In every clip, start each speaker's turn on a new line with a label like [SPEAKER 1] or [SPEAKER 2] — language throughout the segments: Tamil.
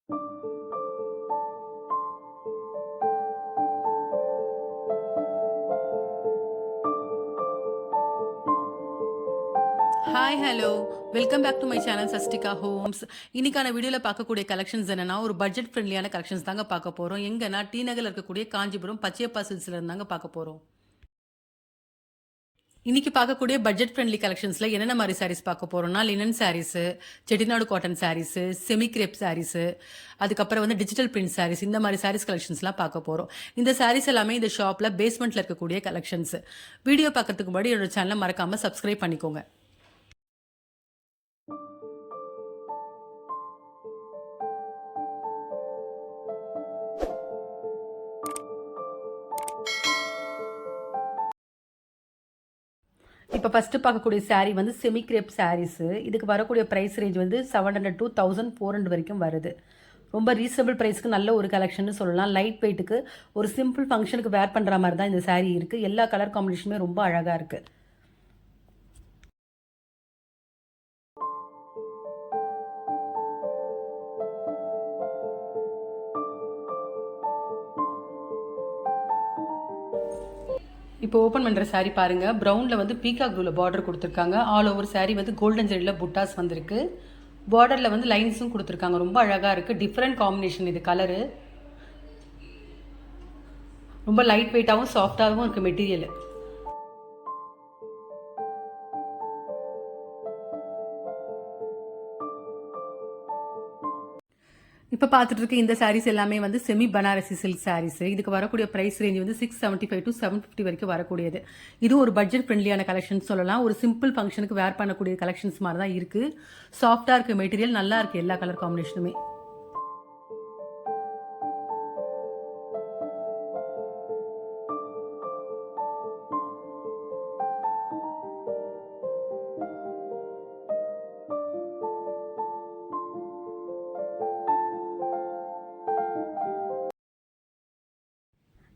[SPEAKER 1] Hi hello welcome back to my channel Sastika Homes. இன்னைக்கான வீடியோவில் பார்க்கக்கூடிய கலெக்ஷன்ஸ் என்னன்னா ஒரு பட்ஜெட் ஃப்ரெண்ட்லியான கலெக்ஷன்ஸ் தாங்க பார்க்க போகிறோம். எங்கன்னா டி நகரில் இருக்கக்கூடிய காஞ்சிபுரம் பச்சையப்பா சில்க்ஸ்ல இருந்தாங்க பார்க்க போகிறோம். இன்னைக்கு பார்க்கக்கூடிய பட்ஜெட் ஃப்ரெண்ட்லி கலெக்ஷன்ஸ்ல என்னென்ன மாதிரி சாரீஸ் பார்க்க போறோம்னா linen sarees, Chettinad cotton sarees, semi crepe sarees, அதுக்கப்புறம் வந்து டிஜிட்டல் பிரிண்ட் சாரீஸ், இந்த மாதிரி சாரீஸ் கலெக்ஷன்ஸ்லாம் பார்க்க போறோம். இந்த சாரீஸ் எல்லாமே இந்த ஷாப்ல பேஸ்மெண்ட்ல இருக்கக்கூடிய கலெக்ஷன்ஸ். வீடியோ பார்க்கறதுக்கு முன்னாடி என்னோட சேனலை மறக்காம சப்ஸ்கிரைப் பண்ணிக்கோங்க. இப்போ ஃபஸ்ட்டு பார்க்கக்கூடிய saree வந்து செமி கிரேப் சாரீஸு. இதுக்கு வரக்கூடிய ப்ரைஸ் ரேஞ்ச் வந்து 700 to 1400 வரைக்கும் வருது. ரொம்ப ரீசனபிள் ப்ரைஸ்க்கு நல்ல ஒரு கலெக்ஷன் சொல்லலாம். லைட் வெயிட்டுக்கு ஒரு சிம்பிள் ஃபங்க்ஷனுக்கு வேர் பண்ணுற மாதிரி தான் இந்த saree இருக்குது. எல்லா கலர் காம்பினேஷனுமே ரொம்ப அழகாக இருக்குது. இப்போ ஓப்பன் பண்ணுற saree பாருங்கள். ப்ரௌனில் வந்து பீகாக் ப்ளூவில் பார்டர் கொடுத்துருக்காங்க. ஆல் ஓவர் saree வந்து கோல்டன் ஜெரியில் புட்டாஸ் வந்திருக்கு. பார்டரில் வந்து லைன்ஸும் கொடுத்துருக்காங்க. ரொம்ப அழகாக இருக்குது. டிஃப்ரெண்ட் காம்பினேஷன் இது கலரு. ரொம்ப லைட் வெயிட்டாகவும் சாஃப்டாகவும் இருக்குது மெட்டீரியல். இப்போ பார்த்துட்டு இருக்க இந்த சாரீஸ் எல்லாமே வந்து செமி பனாரசி சில்க் சாரீஸ். இதுக்கு வரக்கூடிய ப்ரைஸ் ரேஞ்ச் வந்து 675 to 750 வரைக்கும் வரக்கூடியது. இது ஒரு பட்ஜெட் ஃப்ரெண்ட்லியான கலெக்ஷன் சொல்லலாம். ஒரு சிம்பிள் ஃபங்க்ஷனுக்கு வேர் பண்ணக்கூடிய கலெக்ஷன்ஸ் மாதிரி தான் இருக்குது. சாஃப்டாக இருக்குது மெட்டீரியல், நல்லா இருக்குது எல்லா கலர் காம்பினேஷனுமே.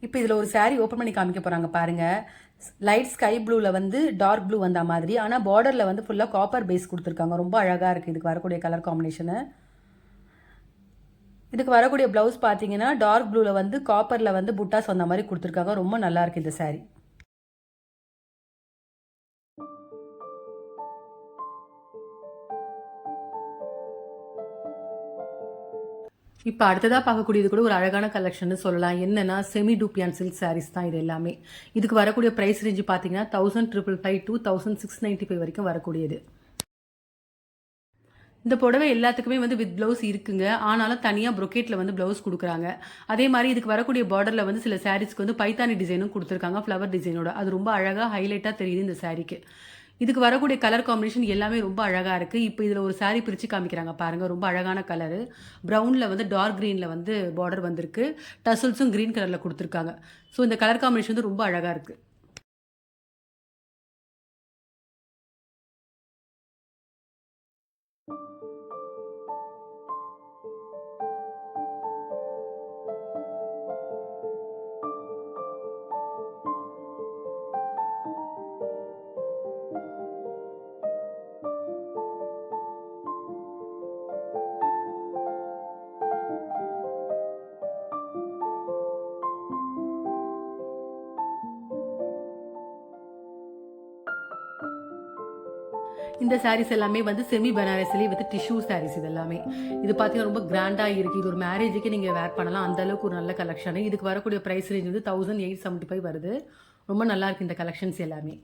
[SPEAKER 1] இப்போ இதில் ஒரு saree ஓப்பன் பண்ணி காமிக்க போகிறாங்க பாருங்கள். லைட் ஸ்கை ப்ளூவில் வந்து டார்க் ப்ளூ வந்த மாதிரி, ஆனால் பார்டரில் வந்து ஃபுல்லாக காப்பர் பேஸ் கொடுத்துருக்காங்க. ரொம்ப அழகாக இருக்குது இதுக்கு வரக்கூடிய கலர் காம்பினேஷனு. இதுக்கு வரக்கூடிய ப்ளவுஸ் பார்த்தீங்கன்னா டார்க் ப்ளூவில் வந்து காப்பரில் வந்து புட்டாஸ் வந்த மாதிரி கொடுத்துருக்காங்க. ரொம்ப நல்லா இருக்குது இந்த saree. இப்போ அடுத்ததாக பார்க்கக்கூடியது கூட ஒரு அழகான கலெக்ஷன் சொல்லலாம். என்னன்னா செமி டூப்பியான் சில்க் சாரீஸ் தான் இது எல்லாமே. இதுக்கு வரக்கூடிய ப்ரைஸ் ரேஞ்சு பார்த்தீங்கன்னா 1555 to 1695 வரைக்கும் வரக்கூடியது. இந்த புடவை எல்லாத்துக்குமே வந்து வித் ப்ளவுஸ் இருக்குங்க. ஆனாலும் தனியாக ப்ரொக்கேட்டில் வந்து ப்ளவுஸ் கொடுக்குறாங்க. அதே மாதிரி இதுக்கு வரக்கூடிய பார்டரில் வந்து சில சாரீஸ்க்கு வந்து பைத்தானி டிசைனும் கொடுத்துருக்காங்க, ஃப்ளவர் டிசைனோட. அது ரொம்ப அழகாக ஹைலைட்டாக தெரியுது இந்த சாரீக்கு. இதுக்கு வரக்கூடிய கலர் காம்பினேஷன் எல்லாமே ரொம்ப அழகாக இருக்குது. இப்போ இதில் ஒரு saree பிரித்து காமிக்கிறாங்க பாருங்கள். ரொம்ப அழகான கலரு. ப்ரௌனில் வந்து டார்க் க்ரீனில் வந்து பார்டர் வந்திருக்கு. டசல்ஸும் க்ரீன் கலரில் கொடுத்துருக்காங்க. ஸோ இந்த கலர் காம்பினேஷன் வந்து ரொம்ப அழகாக இருக்குது. இந்த சாரீஸ் எல்லாமே வந்து செமி பனாரஸ்லேயே வித் டிஷ்யூ சாரீஸ் இது எல்லாமே. இது பார்த்தீங்கன்னா ரொம்ப கிராண்டாக இருக்குது. இது ஒரு மேரேஜுக்கு நீங்கள் வேர் பண்ணலாம், அந்த அளவுக்கு ஒரு நல்ல கலெக்ஷன். இதுக்கு வரக்கூடிய ப்ரைஸ் ரேஞ்ச் வந்து 1875 வருது. ரொம்ப நல்லா இருக்குது இந்த கலெக்ஷன்ஸ் எல்லாமே.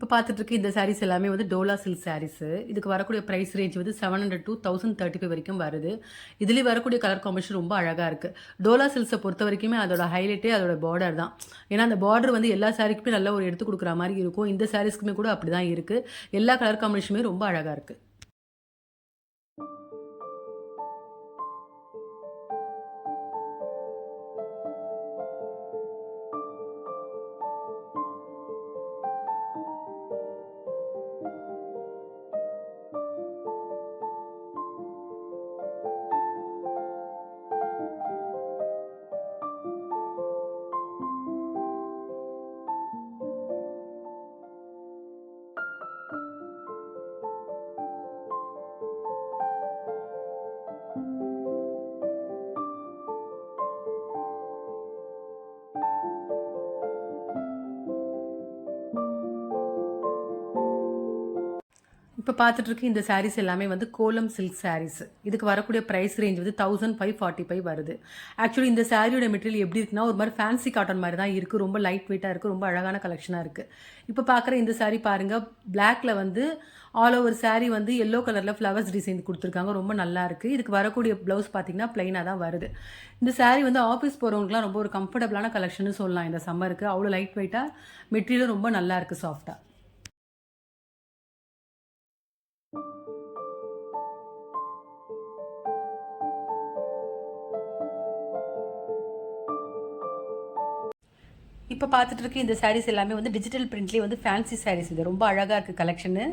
[SPEAKER 1] இப்ப பார்த்துட்டு இருக்க இந்த சாரீஸ் எல்லாமே வந்து டோலா சில்க் சாரீஸு. இதுக்கு வரக்கூடிய பிரைஸ் ரேஞ்ச் வந்து 700 டூ 1035 வரைக்கும் வருது. இதுலயும் வரக்கூடிய கலர் காம்பினேஷன் ரொம்ப அழகா இருக்கு. டோலா சில்க்ஸ பொறுத்தவரைக்குமே அதோட ஹைலைட்டே அதோட பார்டர் தான். ஏன்னா, அந்த பார்டர் வந்து எல்லா சாரீக்குமே நல்ல ஒரு எடுத்து குடுக்குற மாரி இருக்கும். இந்த சாரீஸ்க்குமே கூட அப்படிதான் இருக்கு. எல்லா கலர் காம்பினேஷனுமே ரொம்ப அழகா இருக்கு. இப்ப பார்த்துட்டு இருக்க இந்த சாரீஸ் எல்லாமே வந்து கோலம் சில்க் சாரீஸ். இதுக்கு வரக்கூடிய பிரைஸ் ரேஞ்ச் வந்து 1545 வருது. ஆக்சுவலி இந்த சாரியோட மெட்டீரியல் எப்படி இருக்குன்னா, ஒரு மாரி ஃபேன்சி காட்டன் மாரி தான் இருக்கு. ரொம்ப லைட் வெயிட்டா இருக்கு. ரொம்ப அழகான கலெக்ஷனா இருக்கு. இப்ப பார்க்குற இந்த சாரி பாருங்க, பிளாக்ல வந்து ஆல் ஓவர் சாரி வந்து எல்லோ கலர்ல ஃப்ளவர்ஸ் டிசைன் குடுத்துருக்காங்க. ரொம்ப நல்லா இருக்கு. இதுக்கு வரக்கூடிய ப்ளவுஸ் பார்த்தீங்கன்னா, பிளைனா தான் வருது. இந்த சாரி வந்து ஆஃபீஸ் போறவங்களுக்குலாம் ரொம்ப ஒரு கம்ஃபர்டபுளான கலெக்ஷன்னு சொல்லலாம் இந்த சம்மருக்கு. அவ்வளோ லைட் வெயிட்டா, மெட்டீரியலும் ரொம்ப நல்லா இருக்கு சாஃப்ட்டா. இப்ப பார்த்துட்டு இருக்க இந்த சாரீஸ் எல்லாமே வந்து டிஜிட்டல் பிரிண்ட்லேயே வந்து ஃபேன்சி சாரீஸ் இது. ரொம்ப அழகா இருக்கு கலெக்ஷனு.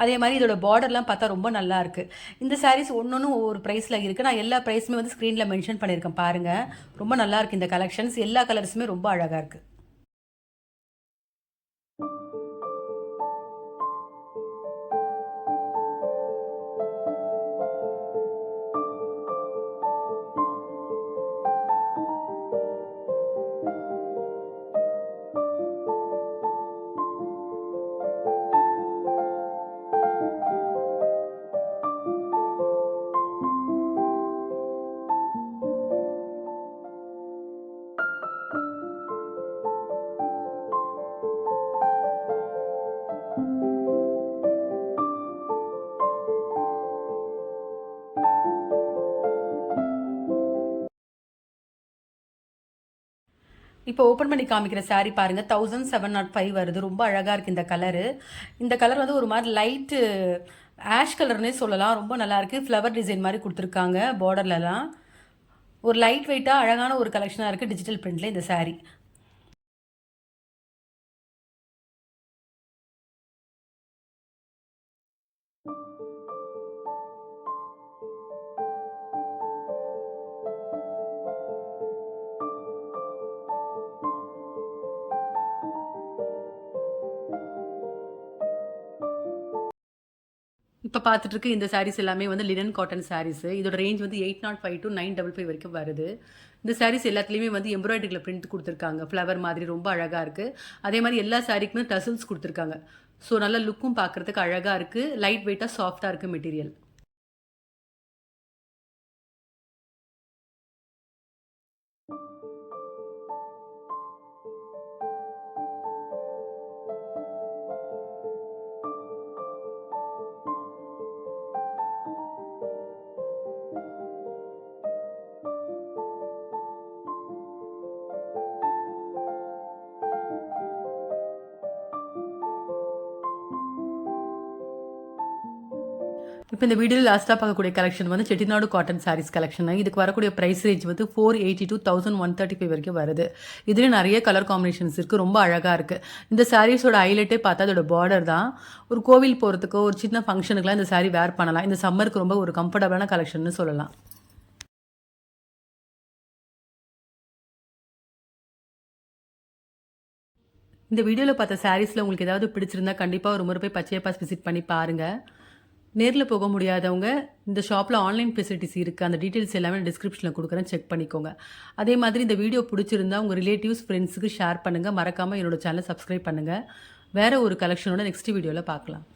[SPEAKER 1] அதே மாரி இதோட பார்டர்லாம் பார்த்தா ரொம்ப நல்லா இருக்கு. இந்த சாரீஸ் ஒன்னொன்னும் ஒவ்வொரு பிரைஸ்ல இருக்கு. நான் எல்லா பிரைஸுமே வந்து ஸ்க்ரீன்ல மென்ஷன் பண்ணியிருக்கேன் பாருங்க. ரொம்ப நல்லா இருக்கு இந்த கலெக்ஷன்ஸ். எல்லா கலர்ஸுமே ரொம்ப அழகா இருக்கு. இப்போ ஓப்பன் பண்ணி காமிக்கிற சாரி பாருங்க 1705 வருது. ரொம்ப அழகா இருக்கு இந்த கலரு. இந்த கலர் வந்து ஒரு மாரி லைட்டு ஆஷ் கலர்னே சொல்லலாம். ரொம்ப நல்லா இருக்கு. ஃப்ளவர் டிசைன் மாரி குடுத்துருக்காங்க பார்டர்லலாம். ஒரு லைட் வெயிட்டா அழகான ஒரு கலெக்ஷனா இருக்கு டிஜிட்டல் பிரிண்ட்ல இந்த சாரி. இப்ப பார்த்துட்டு இருக்க இந்த சாரீஸ் எல்லாமே வந்து லினன் காட்டன் சாரீஸ். இதோட ரேஞ்ச் வந்து 805 டூ 955 வரைக்கும் வருது. இந்த சாரீஸ் எல்லாத்துலயுமே வந்து எம்ப்ராய்டரில பிரிண்ட் குடுத்துருக்காங்க. ஃப்ளவர் மாதிரி ரொம்ப அழகா இருக்கு. அதே மாரி எல்லா சாரீக்குமே டசல்ஸ் குடுத்துருக்காங்க. ஸோ நல்ல லுக்கும் பார்க்கறதுக்கு அழகா இருக்கு. லைட் வெயிட்டா சாஃப்ட்டா இருக்கு மெட்டீரியல். இப்ப இந்த வீடியோல லாஸ்ட்டா பார்க்கக்கூடிய கலெக்ஷன் வந்து செட்டிநாடு காட்டன் சாரீஸ் கலெக்ஷன். இதுக்கு வரக்கூடிய பிரைஸ் ரேஞ்ச் வந்து 480 டூ 1135 வரைக்கும் வருது. இதுலயும் நெறைய கலர் காம்பினேஷன்ஸ் இருக்கு. ரொம்ப அழகா இருக்கு. இந்த சாரீஸோட ஹைலைட்டே பார்த்தா அதோட பார்டர் தான். ஒரு கோவில் போறதுக்கோ, ஒரு சின்ன ஃபங்ஷனுக்குலாம் இந்த சாரி வேர் பண்ணலாம். இந்த சம்மருக்கு ரொம்ப ஒரு கம்ஃபர்டபுளான கலெக்ஷன்னு சொல்லலாம். இந்த வீடியோல பார்த்த சாரீஸ்ல உங்களுக்கு ஏதாவது பிடிச்சிருந்தா கண்டிப்பா ஒரு முறை போய் பச்சையா பாஸ் விசிட் பண்ணி பாருங்க. நேர்ல போக முடியாதவங்க இந்த ஷாப்ல ஆன்லைன் ஃபெசிலிட்டிஸ் இருக்கு. அந்த டீட்டெயில்ஸ் எல்லாமே நான் டிஸ்கிரிப்ஷன்ல குடுக்குறேன். செக் பண்ணிக்கோங்க. அதே மாதிரி இந்த வீடியோ புடிச்சிருந்தா உங்க ரிலேட்டிவ்ஸ், ஃபிரெண்ட்ஸ்க்கு ஷேர் பண்ணுங்க. மறக்காம என்னோட சேனல சப்ஸ்கிரைப் பண்ணுங்க. வேற ஒரு கலெக்ஷனோட நெக்ஸ்ட் வீடியோல பார்க்கலாம்.